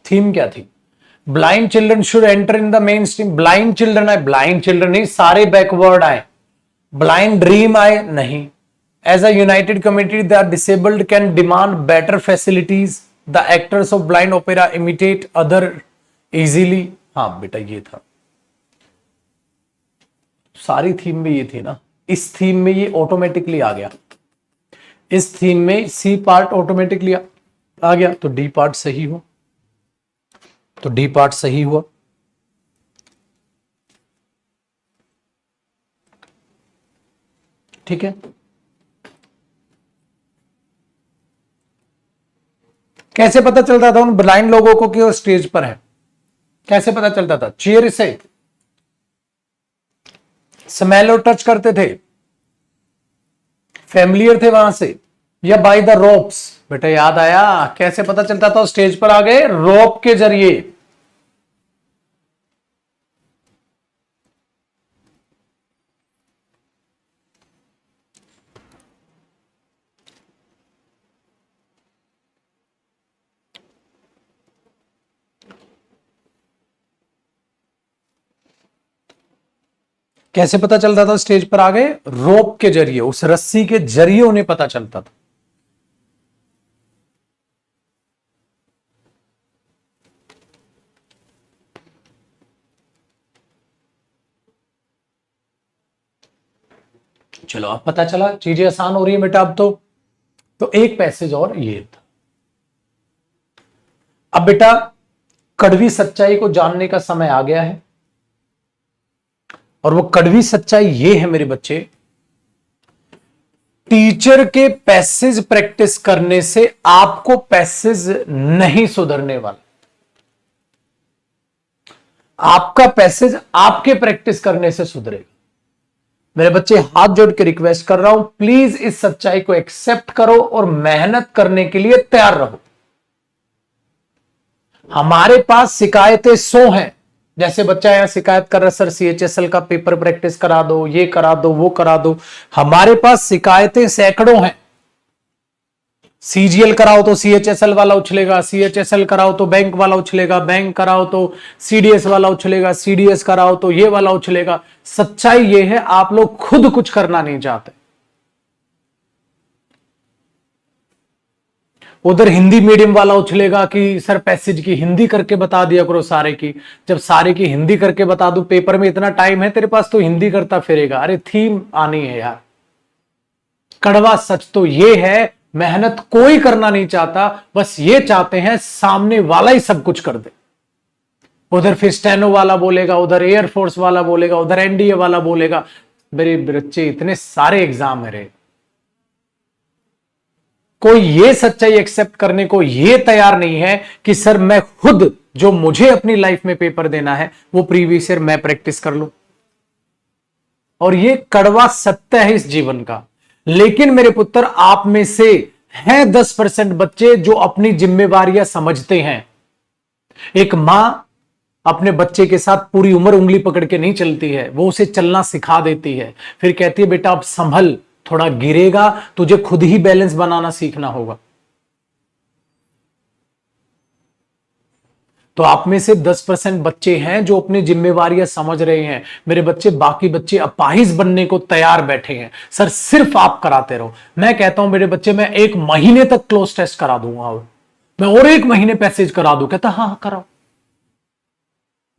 थीम क्या थी? Blind children should enter in the main stream. Blind children आए? ब्लाइंड चिल्ड्रन नहीं, सारे बैकवर्ड आए। ब्लाइंड ड्रीम आए? नहीं। As a united community the disabled can demand better facilities, the actors of blind opera imitate other easily. हाँ बेटा ये था, सारी थीम में ये थी ना। इस थीम में ये ऑटोमेटिकली आ गया, इस थीम में सी पार्ट ऑटोमेटिकली आ गया, तो डी पार्ट सही हो, तो डी पार्ट सही हुआ। ठीक है, कैसे पता चलता था उन ब्लाइंड लोगों को कि वो स्टेज पर है? कैसे पता चलता था? चेयर से, स्मेल और टच करते थे, फैमिलियर थे वहां से, या बाय द रोप्स? बेटा याद आया, कैसे पता चलता था स्टेज पर आ गए? रोप के जरिए। कैसे पता चलता था स्टेज पर आ गए? रोप के जरिए, उस रस्सी के जरिए उन्हें पता चलता था। चलो अब पता चला, चीजें आसान हो रही है बेटा अब तो एक पैसेज और ये था। अब बेटा कड़वी सच्चाई को जानने का समय आ गया है, और वो कड़वी सच्चाई ये है मेरे बच्चे, टीचर के पैसेज प्रैक्टिस करने से आपको पैसेज नहीं सुधरने वाला। आपका पैसेज आपके प्रैक्टिस करने से सुधरेगा। मेरे बच्चे हाथ जोड़ के रिक्वेस्ट कर रहा हूं, प्लीज इस सच्चाई को एक्सेप्ट करो और मेहनत करने के लिए तैयार रहो। हमारे पास शिकायतें 100 हैं। जैसे बच्चा यहां शिकायत कर रहा है, सर CHSL का पेपर प्रैक्टिस करा दो, ये करा दो, वो करा दो। हमारे पास शिकायतें सैकड़ों हैं। CGL कराओ तो CHSL वाला उछलेगा, CHSL कराओ तो बैंक वाला उछलेगा, बैंक कराओ तो CDS वाला उछलेगा, CDS कराओ तो ये वाला उछलेगा। सच्चाई ये है, आप लोग खुद कुछ करना नहीं चाहते। उधर हिंदी मीडियम वाला उछलेगा कि सर पैसेज की हिंदी करके बता दिया करो सारे की। जब सारे की हिंदी करके बता दूं, पेपर में इतना टाइम है तेरे पास तो हिंदी करता फिरेगा। अरे थीम आनी है यार। कड़वा सच तो ये है, मेहनत कोई करना नहीं चाहता, बस ये चाहते हैं सामने वाला ही सब कुछ कर दे। उधर फिर स्टेनो वाला बोलेगा, उधर एयरफोर्स वाला बोलेगा, उधर NDA वाला बोलेगा। मेरे बच्चे इतने सारे एग्जाम है रे, कोई ये सच्चाई एक्सेप्ट करने को ये तैयार नहीं है कि सर मैं खुद जो मुझे अपनी लाइफ में पेपर देना है वो प्रीवियस ईयर मैं प्रैक्टिस कर लूं। और ये कड़वा सत्य है इस जीवन का। लेकिन मेरे पुत्र, आप में से हैं 10% बच्चे जो अपनी जिम्मेवारियां समझते हैं। एक मां अपने बच्चे के साथ पूरी उम्र उंगली पकड़ के नहीं चलती है, वो उसे चलना सिखा देती है, फिर कहती है बेटा अब संभल, थोड़ा गिरेगा, तुझे खुद ही बैलेंस बनाना सीखना होगा। तो आप में से 10% बच्चे हैं जो अपनी जिम्मेवारियां समझ रहे हैं। मेरे बच्चे, बाकी बच्चे अपाहिज बनने को तैयार बैठे हैं। सर सिर्फ आप कराते रहो। मैं कहता हूं मेरे बच्चे, मैं 1 महीने तक क्लोज टेस्ट करा दूंगा, मैं और 1 महीने पैसेज करा दूं। कहता हाँ कराओ।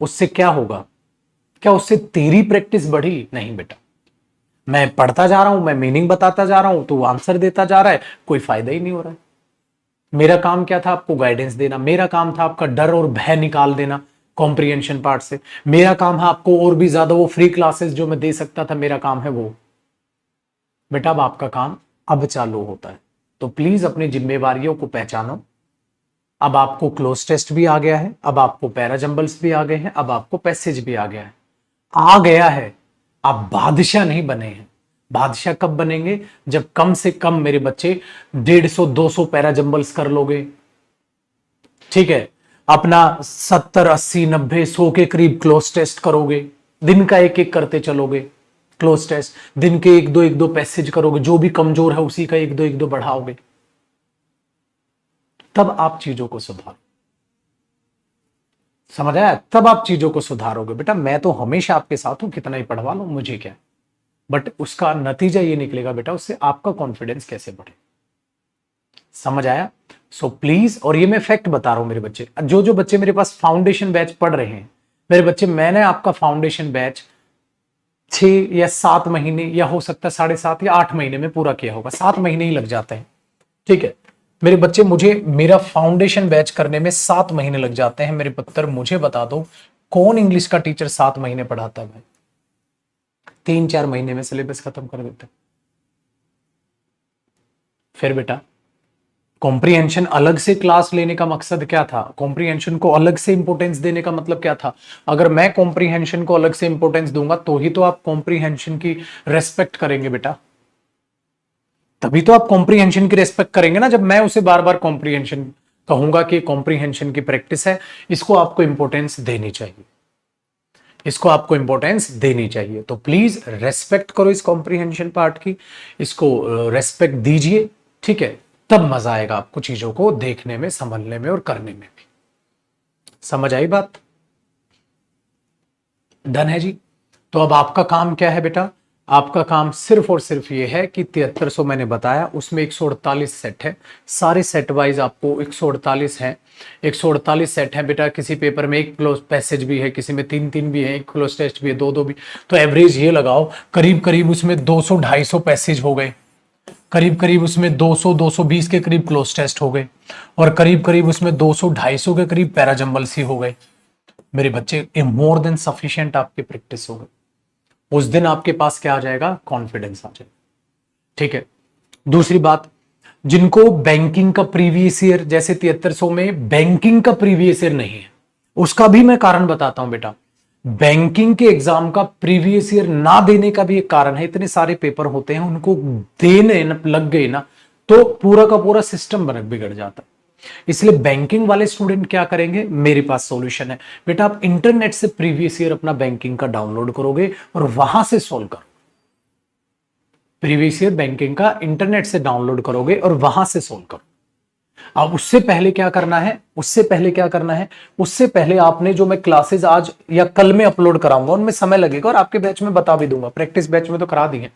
उससे क्या होगा? क्या उससे तेरी प्रैक्टिस बढ़ी? नहीं बेटा, मैं पढ़ता जा रहा हूं, मैं मीनिंग बताता जा रहा हूं, तू आंसर देता जा रहा है, कोई फायदा ही नहीं हो रहा है। मेरा काम क्या था? आपको गाइडेंस देना। मेरा काम था आपका डर और भय निकाल देना कॉम्प्रिहेंशन पार्ट से। मेरा काम है आपको और भी ज्यादा वो फ्री क्लासेस जो मैं दे सकता था, मेरा काम है वो। बेटा अब आपका काम अब चालू होता है, तो प्लीज अपनी जिम्मेवारियों को पहचानो। अब आपको क्लोज टेस्ट भी आ गया है, अब आपको पैराजंबल्स भी आ गए हैं, अब आपको पैसेज भी आ गया है। आ गया है, आप बादशाह नहीं बने हैं। बादशाह कब बनेंगे? जब कम से कम मेरे बच्चे 150-200 पैराजंबल्स कर लोगे। ठीक है, अपना 70, 80, 90, 100 के करीब क्लोज टेस्ट करोगे। दिन का 1-1 करते चलोगे क्लोज टेस्ट। दिन के 1-2 पैसेज करोगे, जो भी कमजोर है उसी का 1-2 बढ़ाओगे। तब आप चीजों को सुधारो। समझ आया? तब आप चीजों को सुधारोगे। बेटा मैं तो हमेशा आपके साथ हूं, कितना ही पढ़वा लो, मुझे क्या। बट उसका नतीजा ये निकलेगा बेटा, उससे आपका कॉन्फिडेंस कैसे बढ़े। समझ आया? सो प्लीज, और ये मैं फैक्ट बता रहा हूं मेरे बच्चे, जो बच्चे मेरे पास फाउंडेशन बैच पढ़ रहे हैं, मेरे बच्चे, मैंने आपका फाउंडेशन बैच 6 या 7 महीने, या हो सकता है 7.5 या 8 महीने में पूरा किया होगा। 7 महीने ही लग जाते हैं। ठीक है मेरे बच्चे, मुझे मेरा फाउंडेशन बैच करने में 7 महीने लग जाते हैं। मेरे पुत्र मुझे बता दो, कौन इंग्लिश का टीचर 7 महीने पढ़ाता है भाई? 3-4 महीने में सिलेबस खत्म कर देता है। फिर बेटा कॉम्प्रिहेंशन अलग से क्लास लेने का मकसद क्या था? कॉम्प्रिहेंशन को अलग से इंपॉर्टेंस देने का मतलब क्या था? अगर मैं कॉम्प्रिहेंशन को अलग से इंपॉर्टेंस दूंगा तो ही तो आप कॉम्प्रिहेंशन की रेस्पेक्ट करेंगे बेटा। तभी तो आप कॉम्प्रिहेंशन की रेस्पेक्ट करेंगे ना, जब मैं उसे बार बार कॉम्प्रिहेंशन कहूंगा कि कॉम्प्रिहेंशन की प्रैक्टिस है, इसको आपको इंपॉर्टेंस देनी चाहिए, इसको आपको इंपॉर्टेंस देनी चाहिए। तो प्लीज रेस्पेक्ट करो इस कॉम्प्रिहेंशन पार्ट की, इसको रेस्पेक्ट दीजिए। ठीक है, तब मजा आएगा आपको चीजों को देखने में, समझने में और करने में भी। समझ आई बात? डन है जी। तो अब आपका काम क्या है बेटा? आपका काम सिर्फ और सिर्फ ये है कि 7300 मैंने बताया, उसमें 148 सेट है। सारे सेट वाइज आपको 148 है। 148 सेट है बेटा। किसी पेपर में 1 क्लोज पैसेज भी है, किसी में 3-3 भी है, 1 क्लोज टेस्ट भी है, 2-2 भी। तो एवरेज ये लगाओ, करीब करीब उसमें 200-250 पैसेज हो गए, करीब करीब उसमें 200-220 के करीब क्लोज टेस्ट हो गए, और करीब करीब उसमें 200-250 के करीब पैराजंबल्स ही हो गए। मेरे बच्चे, मोर देन सफिशिएंट आपकी प्रैक्टिस हो गई। उस दिन आपके पास क्या आ जाएगा, कॉन्फिडेंस आ जाएगा। ठीक है। दूसरी बात, जिनको बैंकिंग का प्रीवियस ईयर, जैसे 7300 में बैंकिंग का प्रीवियस ईयर नहीं है, उसका भी मैं कारण बताता हूं बेटा। बैंकिंग के एग्जाम का प्रीवियस ईयर ना देने का भी एक कारण है। इतने सारे पेपर होते हैं, उनको देने लग गए ना तो पूरा का पूरा सिस्टम बिगड़ जाता है। इसलिए बैंकिंग वाले स्टूडेंट क्या करेंगे, मेरे पास सॉल्यूशन है बेटा। आप इंटरनेट से प्रीवियस ईयर अपना बैंकिंग का डाउनलोड करोगे और वहां से सॉल्व करो। प्रीवियस ईयर बैंकिंग का इंटरनेट से डाउनलोड करोगे और वहां से सॉल्व करो। अब उससे पहले क्या करना है, उससे पहले आपने जो मैं क्लासेस आज या कल में अपलोड कराऊंगा उनमें समय लगेगा, और आपके बैच में बता भी दूंगा। प्रैक्टिस बैच में तो करा दिए,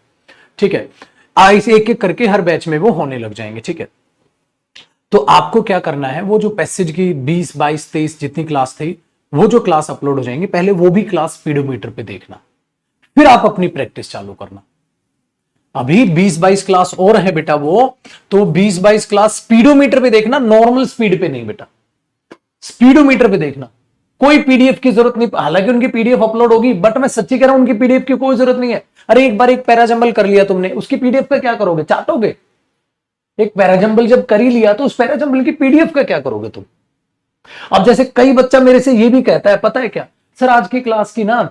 ठीक है। एक एक करके हर बैच में वो होने लग जाएंगे, ठीक है। तो आपको क्या करना है, वो जो पैसेज की 20, 22, 23 जितनी क्लास थी, वो जो क्लास अपलोड हो जाएंगी, पहले वो भी क्लास स्पीडोमीटर पे देखना, फिर आप अपनी प्रैक्टिस चालू करना। अभी 20-22 क्लास और है बेटा वो, तो 20-22 क्लास स्पीडोमीटर पे देखना, नॉर्मल स्पीड पे नहीं बेटा, स्पीडोमीटर पे देखना। कोई पीडीएफ की जरूरत नहीं, हालांकि उनकी पीडीएफ अपलोड होगी, बट मैं सच्ची कह रहा हूं उनकी पीडीएफ की कोई जरूरत नहीं है। अरे एक बार एक पैराजंबल कर लिया तुमने, उसकी पीडीएफ का क्या करोगे, चाटोगे? एक पैराजंबल जब कर ही लिया तो उस पैराजंबल की पीडीएफ का क्या करोगे तुम? अब जैसे कई बच्चा मेरे से ये भी कहता है, पता है क्या सर, आज की क्लास की ना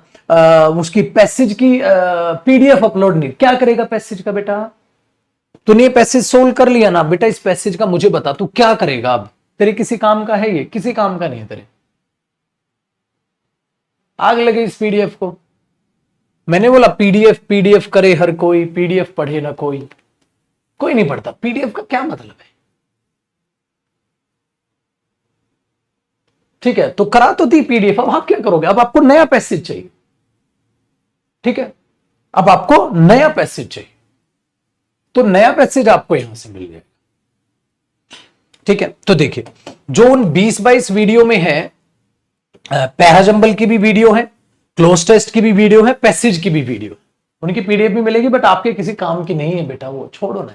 उसकी पैसेज की पीडीएफ अपलोड नहीं। क्या करेगा पैसेज का बेटा? तूने ये पैसेज सोल्व कर लिया ना बेटा, इस पैसेज का मुझे बता तू क्या करेगा? अब तेरे किसी काम का है ये? किसी काम का नहीं है तेरे। आग लगे इस पीडीएफ को। मैंने बोला पीडीएफ करे हर कोई, पीडीएफ पढ़े ना कोई। कोई नहीं पढ़ता, पीडीएफ का क्या मतलब है? ठीक है, तो करा तो थी पीडीएफ, अब आप क्या करोगे? अब आपको नया पैसेज चाहिए, ठीक है। अब आपको नया पैसेज चाहिए, तो नया पैसेज आपको यहां से मिल जाएगा, ठीक है। तो देखिए, जो उन 20-22 वीडियो में है, पैराजंबल की भी वीडियो है, क्लोज टेस्ट की भी वीडियो है, पैसेज की भी वीडियो, उनकी पीडीएफ भी मिलेगी, बट आपके किसी काम की नहीं है बेटा, वो छोड़ो ना।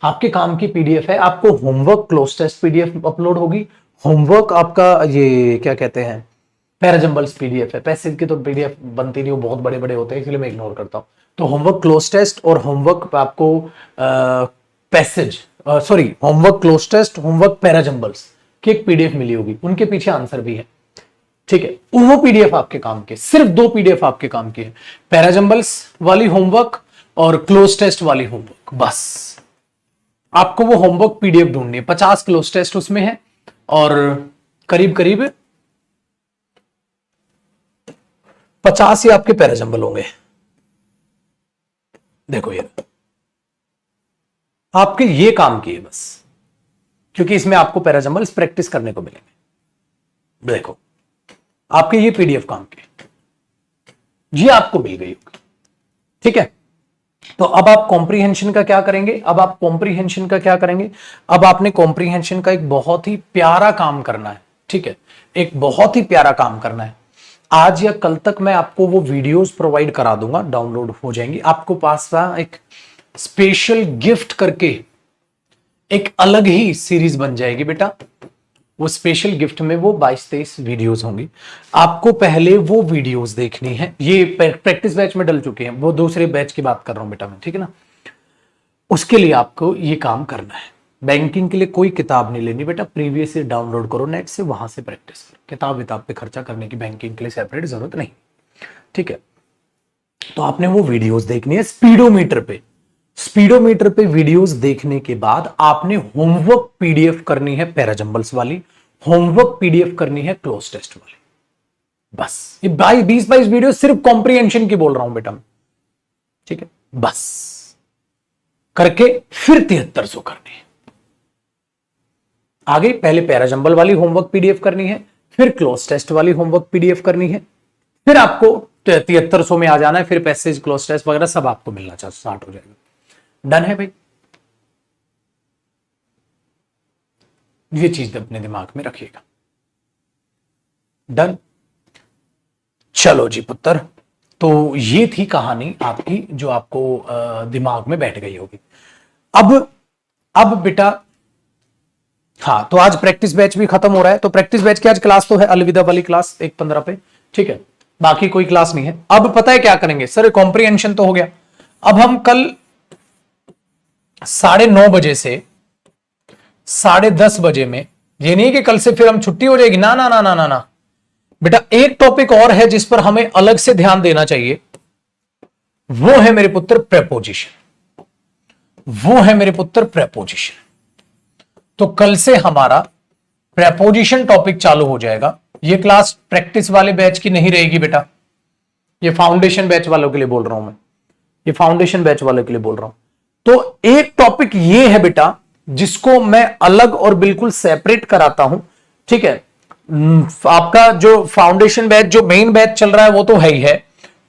आपके काम की पीडीएफ है। आपको homework cloze test PDF upload होगी, होमवर्क आपका ये क्या कहते हैं, पैराजंबल्स पीडीएफ है। पैसेज की तो पीडीएफ बनती नहीं, वो बहुत बड़े बड़े होते हैं, इसलिए मैं इग्नोर करता हूं। तो होमवर्क क्लोज टेस्ट और होमवर्क आपको passage, sorry, homework cloze test, homework parajumbles की एक पीडीएफ मिली होगी, उनके पीछे आंसर भी है, ठीक है। वो पीडीएफ आपके काम के, सिर्फ 2 पीडीएफ आपके काम की है, पैराजंबल्स वाली होमवर्क और क्लोज टेस्ट वाली होमवर्क। बस आपको वो होमवर्क पीडीएफ ढूंढनी है। 50 क्लोज टेस्ट उसमें है और करीब करीब 50 ही आपके पैराजंबल होंगे। देखो ये आपके ये काम की है बस, क्योंकि इसमें आपको पैराजंबल्स प्रैक्टिस करने को मिलेंगे। देखो आपके ये पीडीएफ काम के, ये आपको मिल गई होगी, ठीक है। तो अब आप कॉम्प्रीहेंशन का क्या करेंगे? अब आपने कॉम्प्रीहेंशन का एक बहुत ही प्यारा काम करना है, ठीक है। एक बहुत ही प्यारा काम करना है। आज या कल तक मैं आपको वो वीडियोस प्रोवाइड करा दूंगा, डाउनलोड हो जाएंगी आपको पास। एक स्पेशल गिफ्ट करके एक अलग ही सीरीज बन जाएगी बेटा। वो स्पेशल गिफ्ट में वो 22-23 वीडियोस होंगी। आपको पहले वो वीडियोस देखनी है। ये प्रैक्टिस बैच में डल चुके हैं, वो दूसरे बैच की बात कर रहा हूं बेटा मैं, ठीक है ना। उसके लिए आपको ये काम करना है। बैंकिंग के लिए कोई किताब नहीं लेनी बेटा, प्रीवियस ईयर डाउनलोड करो नेट से, वहां से प्रैक्टिस करो। किताब पे खर्चा करने की बैंकिंग के लिए सेपरेट जरूरत नहीं, ठीक है। तो आपने वो वीडियोस देखनी है स्पीडोमीटर पे वीडियोस देखने के बाद आपने होमवर्क पीडीएफ करनी है पैराजंबल्स वाली, होमवर्क पीडीएफ करनी है क्लोज टेस्ट वाली। बस ये 20-22 वीडियो सिर्फ कॉम्प्रीहेंशन की बोल रहा हूं बेटा मैं, ठीक है। बस करके फिर 7300 करनी है। आगे पहले पैराजंबल वाली होमवर्क पीडीएफ करनी है, फिर क्लोज टेस्ट वाली होमवर्क पीडीएफ करनी है, फिर आपको 7300 में आ जाना है, फिर पैसेज क्लोज टेस्ट वगैरह सब आपको मिलना स्टार्ट हो जाएगा। डन है भाई? ये चीज अपने दिमाग में रखिएगा। डन? चलो जी पुत्र, तो ये थी कहानी आपकी जो आपको दिमाग में बैठ गई होगी। अब बेटा, हाँ, तो आज प्रैक्टिस बैच भी खत्म हो रहा है। तो प्रैक्टिस बैच की आज क्लास तो है अलविदा वाली क्लास 1:15 पे, ठीक है। बाकी कोई क्लास नहीं है। अब पता है क्या करेंगे सर, कॉम्प्रिहेंशन तो हो गया। अब हम कल 9:30 बजे से 10:30 बजे में, ये नहीं कि कल से फिर हम छुट्टी हो जाएगी, ना ना ना ना ना ना बेटा, एक टॉपिक और है जिस पर हमें अलग से ध्यान देना चाहिए, वो है मेरे पुत्र प्रेपोजिशन। वो है मेरे पुत्र प्रेपोजिशन। तो कल से हमारा प्रेपोजिशन टॉपिक चालू हो जाएगा। ये क्लास प्रैक्टिस वाले बैच की नहीं रहेगी बेटा, ये फाउंडेशन बैच वालों के लिए बोल रहा हूं मैं, ये फाउंडेशन बैच वालों के लिए बोल रहा हूं। तो एक टॉपिक ये है बेटा जिसको मैं अलग और बिल्कुल सेपरेट कराता हूं, ठीक है। आपका जो फाउंडेशन बैच, जो मेन बैच चल रहा है वो तो है ही है।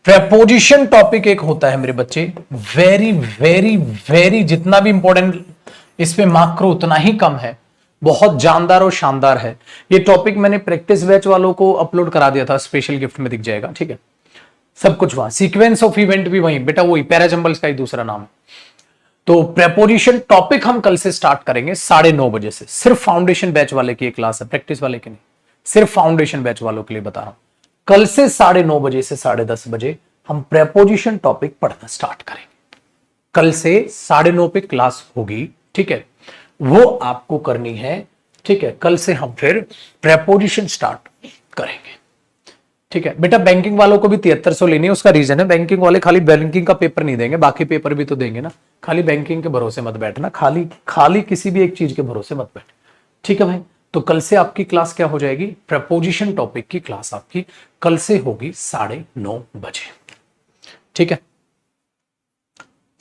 प्रेपोजिशन टॉपिक एक होता है मेरे बच्चे, वेरी वेरी वेरी, जितना भी इंपॉर्टेंट इस पे मार्क्रो उतना ही कम है, बहुत जानदार और शानदार है। ये टॉपिक मैंने प्रैक्टिस बैच वालों को अपलोड करा दिया था, स्पेशल गिफ्ट में दिख जाएगा, ठीक है। सब कुछ वहां, सीक्वेंस ऑफ इवेंट भी वही बेटा, वही पैराजंबल्स का ही दूसरा नाम है। तो प्रेपोजिशन टॉपिक हम कल से स्टार्ट करेंगे 9:30 बजे से। सिर्फ फाउंडेशन बैच वाले की क्लास है, प्रैक्टिस वाले की नहीं, सिर्फ फाउंडेशन बैच वालों के लिए बता रहा हूं। कल से 9:30 बजे से 10:30 बजे हम प्रेपोजिशन टॉपिक पढ़ना स्टार्ट करेंगे। कल से 9:30 पे क्लास होगी, ठीक है, वो आपको करनी है, ठीक है। कल से हम फिर प्रेपोजिशन स्टार्ट करेंगे, ठीक है बेटा। बैंकिंग वालों को भी 7300 लेनी है, उसका रीजन है, बैंकिंग वाले खाली बैंकिंग का पेपर नहीं देंगे, बाकी पेपर भी तो देंगे ना। खाली बैंकिंग के भरोसे मत बैठना, खाली किसी भी एक चीज के भरोसे मत बैठ, ठीक है भाई। तो कल से आपकी क्लास क्या हो जाएगी, प्रेपोजिशन टॉपिक की क्लास आपकी कल से होगी 9:30 बजे, ठीक है,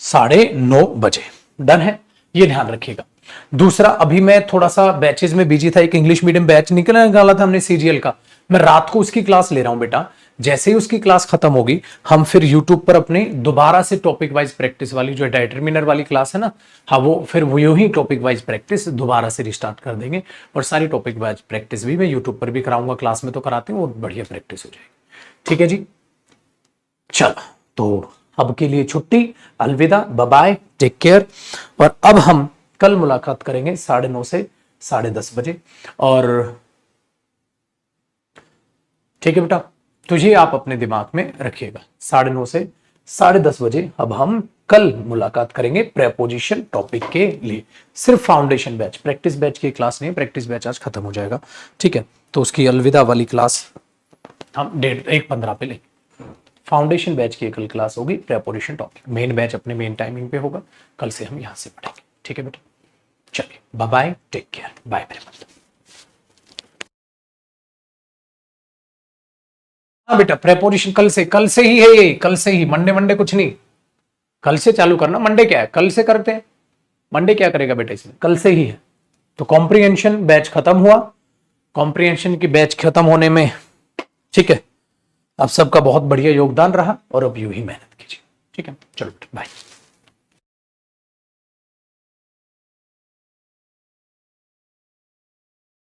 9:30 बजे। डन है, ये ध्यान रखिएगा। दूसरा, अभी मैं थोड़ा सा बैचेज में बिजी था, एक इंग्लिश मीडियम बैच निकाला था हमने सीजीएल का, मैं रात को उसकी क्लास ले रहा हूं बेटा। जैसे ही उसकी क्लास खत्म होगी, हम फिर यूट्यूब पर अपने दोबारा से टॉपिक वाइज प्रैक्टिस वाली जो डिटरमिनर वाली क्लास है ना, हाँ वो फिर वो ही टॉपिक वाइज प्रैक्टिस दोबारा से रिस्टार्ट कर देंगे। और सारी टॉपिक वाइज प्रैक्टिस भी मैं यूट्यूब पर भी कराऊंगा, क्लास में तो कराते हैं, वो बढ़िया प्रैक्टिस हो जाएगी, ठीक है जी। चलो, तो अब के लिए छुट्टी, अलविदा, बाय बाय, टेक केयर। और अब हम कल मुलाकात करेंगे 9:30 से 10:30 बजे। और ठीक है बेटा, तुझे आप अपने दिमाग में रखिएगा, 9:30 से 10:30 बजे अब हम कल मुलाकात करेंगे प्रेपोजिशन टॉपिक के लिए। सिर्फ फाउंडेशन बैच, प्रैक्टिस बैच की क्लास नहीं, प्रैक्टिस बैच आज खत्म हो जाएगा, ठीक है। तो उसकी अलविदा वाली क्लास हम 1:15 पे लेंगे। फाउंडेशन बैच की कल क्लास होगी प्रेपोजिशन टॉपिक, मेन बैच अपने मेन टाइमिंग पे होगा, कल से हम यहां से पढ़ेंगे, ठीक है बेटा। चलिए, bye bye, take care, bye मेरे बच्चे। हाँ बेटा, प्रेपोजिशन कल से ही है, ये कल से ही, मंडे कुछ नहीं, कल से चालू करना। मंडे क्या है, कल से करते हैं, मंडे क्या करेगा बेटा इसमें, कल से ही है। तो कॉम्प्रिहेंशन बैच खत्म हुआ, कॉम्प्रिहेंशन की बैच खत्म होने में, ठीक है, अब सबका बहुत बढ़िया योगदान रहा, और अब यूं ही मेहनत कीजिए, ठीक है। चलो बाय।